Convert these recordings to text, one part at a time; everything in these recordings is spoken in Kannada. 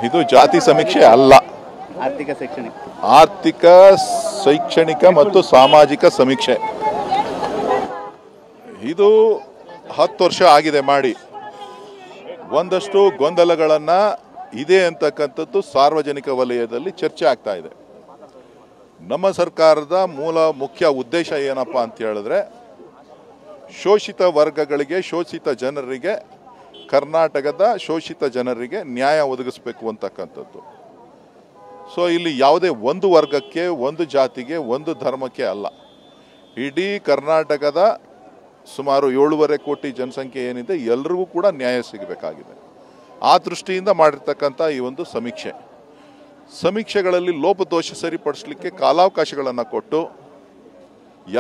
ಇದು ಜಾತಿ ಸಮೀಕ್ಷೆ ಅಲ್ಲ, ಆರ್ಥಿಕ ಶೈಕ್ಷಣಿಕ ಮತ್ತು ಸಾಮಾಜಿಕ ಸಮೀಕ್ಷೆ. ಇದು 10 ವರ್ಷ ಆಗಿದೆ ಮಾಡಿ. ಒಂದಷ್ಟು ಗೊಂದಲಗಳನ್ನು ಇದೆ ಅಂತಕ್ಕಂಥದ್ದು ಸಾರ್ವಜನಿಕ ವಲಯದಲ್ಲಿ ಚರ್ಚೆ ಆಗ್ತಾ ಇದೆ. ನಮ್ಮ ಸರ್ಕಾರದ ಮುಖ್ಯ ಉದ್ದೇಶ ಏನಪ್ಪ ಅಂತ ಹೇಳಿದ್ರೆ, ಶೋಷಿತ ವರ್ಗಗಳಿಗೆ, ಶೋಷಿತ ಜನರಿಗೆ, ಕರ್ನಾಟಕದ ಶೋಷಿತ ಜನರಿಗೆ ನ್ಯಾಯ ಒದಗಿಸಬೇಕು ಅಂತಕ್ಕಂಥದ್ದು. ಸೊ ಇಲ್ಲಿ ಯಾವುದೇ ಒಂದು ವರ್ಗಕ್ಕೆ, ಒಂದು ಜಾತಿಗೆ, ಒಂದು ಧರ್ಮಕ್ಕೆ ಅಲ್ಲ, ಇಡೀ ಕರ್ನಾಟಕದ ಸುಮಾರು 7.5 ಕೋಟಿ ಜನಸಂಖ್ಯೆ ಏನಿದೆ ಎಲ್ರಿಗೂ ಕೂಡ ನ್ಯಾಯ ಸಿಗಬೇಕಾಗಿದೆ. ಆ ದೃಷ್ಟಿಯಿಂದ ಮಾಡಿರ್ತಕ್ಕಂಥ ಈ ಒಂದು ಸಮೀಕ್ಷೆಗಳಲ್ಲಿ ಲೋಪದೋಷ ಸರಿಪಡಿಸಲಿಕ್ಕೆ ಕಾಲಾವಕಾಶಗಳನ್ನು ಕೊಟ್ಟು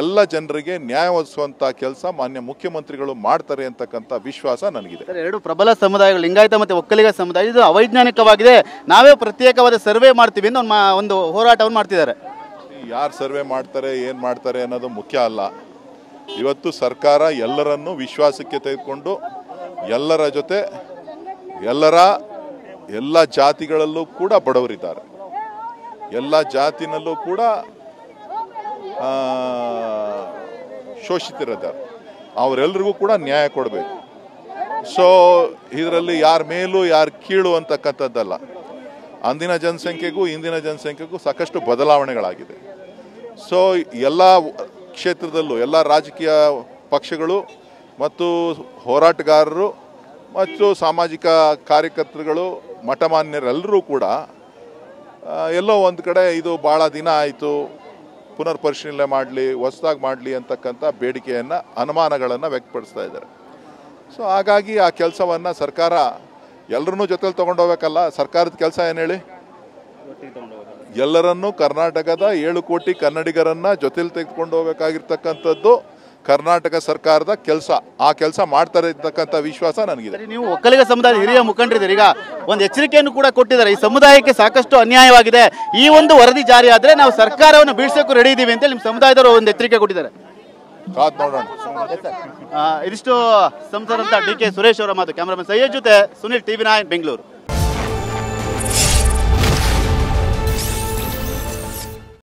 ಎಲ್ಲ ಜನರಿಗೆ ನ್ಯಾಯ ಒದಗಿಸುವಂಥ ಕೆಲಸ ಮಾನ್ಯ ಮುಖ್ಯಮಂತ್ರಿಗಳು ಮಾಡ್ತಾರೆ ಅಂತಕ್ಕಂಥ ವಿಶ್ವಾಸ ನನಗಿದೆ. ಎರಡು ಪ್ರಬಲ ಸಮುದಾಯಗಳು, ಲಿಂಗಾಯತ ಮತ್ತು ಒಕ್ಕಲಿಗ ಸಮುದಾಯ, ಇದು ಅವೈಜ್ಞಾನಿಕವಾಗಿದೆ, ನಾವೇ ಪ್ರತ್ಯೇಕವಾದ ಸರ್ವೆ ಮಾಡ್ತೀವಿ ಅಂತ ಒಂದು ಹೋರಾಟವನ್ನು ಮಾಡ್ತಿದ್ದಾರೆ. ಯಾರು ಸರ್ವೆ ಮಾಡ್ತಾರೆ, ಏನು ಮಾಡ್ತಾರೆ ಅನ್ನೋದು ಮುಖ್ಯ ಅಲ್ಲ. ಇವತ್ತು ಸರ್ಕಾರ ಎಲ್ಲರನ್ನೂ ವಿಶ್ವಾಸಕ್ಕೆ ತೆಗೆದುಕೊಂಡು ಎಲ್ಲರ ಜೊತೆ, ಎಲ್ಲ ಜಾತಿಗಳಲ್ಲೂ ಕೂಡ ಬಡವರಿದ್ದಾರೆ, ಎಲ್ಲ ಜಾತಿನಲ್ಲೂ ಕೂಡ ಶೋಷಿತರಿದ್ದಾರೆ, ಅವರೆಲ್ಲರಿಗೂ ಕೂಡ ನ್ಯಾಯ ಕೊಡಬೇಕು. ಸೊ ಇದರಲ್ಲಿ ಯಾರ ಮೇಲೂ ಯಾರು ಕೀಳು ಅಂತಕ್ಕಂಥದ್ದಲ್ಲ. ಅಂದಿನ ಜನಸಂಖ್ಯೆಗೂ ಇಂದಿನ ಜನಸಂಖ್ಯೆಗೂ ಸಾಕಷ್ಟು ಬದಲಾವಣೆಗಳಾಗಿದೆ. ಸೊ ಎಲ್ಲ ಕ್ಷೇತ್ರದಲ್ಲೂ ಎಲ್ಲ ರಾಜಕೀಯ ಪಕ್ಷಗಳು ಮತ್ತು ಹೋರಾಟಗಾರರು ಮತ್ತು ಸಾಮಾಜಿಕ ಕಾರ್ಯಕರ್ತರುಗಳು, ಮಠಮಾನ್ಯರೆಲ್ಲರೂ ಕೂಡ ಎಲ್ಲೋ ಒಂದು ಕಡೆ ಇದು ಭಾಳ ದಿನ ಆಯಿತು, ಪುನರ್ ಪರಿಶೀಲನೆ ಮಾಡಲಿ, ಹೊಸದಾಗಿ ಮಾಡಲಿ ಅಂತಕ್ಕಂಥ ಬೇಡಿಕೆಯನ್ನು, ಅನುಮಾನಗಳನ್ನು ವ್ಯಕ್ತಪಡಿಸ್ತಾ ಇದ್ದಾರೆ. ಸೊ ಹಾಗಾಗಿ ಆ ಕೆಲಸವನ್ನು ಸರ್ಕಾರ ಎಲ್ಲರನ್ನೂ ಜೊತೆಲಿ ತೊಗೊಂಡೋಗ್ಬೇಕಲ್ಲ. ಸರ್ಕಾರದ ಕೆಲಸ ಏನು ಹೇಳಿ? ಎಲ್ಲರನ್ನೂ, ಕರ್ನಾಟಕದ 7 ಕೋಟಿ ಕನ್ನಡಿಗರನ್ನು ಜೊತೆಲಿ ತೆಗೆದುಕೊಂಡು ಹೋಗಬೇಕಾಗಿರ್ತಕ್ಕಂಥದ್ದು ಕರ್ನಾಟಕ ಸರ್ಕಾರದ ಕೆಲಸ. ಆ ಕೆಲಸ ಮಾಡ್ತಾರೆ ಇರ್ತಕ್ಕಂಥ ವಿಶ್ವಾಸ ನನಗಿದೆ. ನೀವು ಒಕ್ಕಲಿಗ ಸಮುದಾಯದ ಹಿರಿಯ ಮುಖಂಡರಿದ್ದೀರಿ, ಈಗ ಒಂದು ಎಚ್ಚರಿಕೆಯನ್ನು ಕೂಡ ಕೊಟ್ಟಿದ್ದಾರೆ, ಈ ಸಮುದಾಯಕ್ಕೆ ಸಾಕಷ್ಟು ಅನ್ಯಾಯವಾಗಿದೆ, ಈ ಒಂದು ವರದಿ ಜಾರಿ ಆದರೆ ನಾವು ಸರ್ಕಾರವನ್ನು ಬೀಳ್ಸೋಕ್ಕೂ ರೆಡಿ ಇದ್ದೀವಿ ಅಂತ ನಿಮ್ಮ ಸಮುದಾಯದವರು ಒಂದು ಎಚ್ಚರಿಕೆ ಕೊಟ್ಟಿದ್ದಾರೆ. ಕಾದ್ ನೋಡೋಣ. ಇದಿಷ್ಟು ಸಂಸದಂತ ಡಿ ಕೆ ಸುರೇಶ್ ಅವರ ಮಾತು. ಕ್ಯಾಮರಾಮನ್ ಸೈಯದ್ ಜೊತೆ ಸುನಿಲ್, TV9 ಬೆಂಗಳೂರು.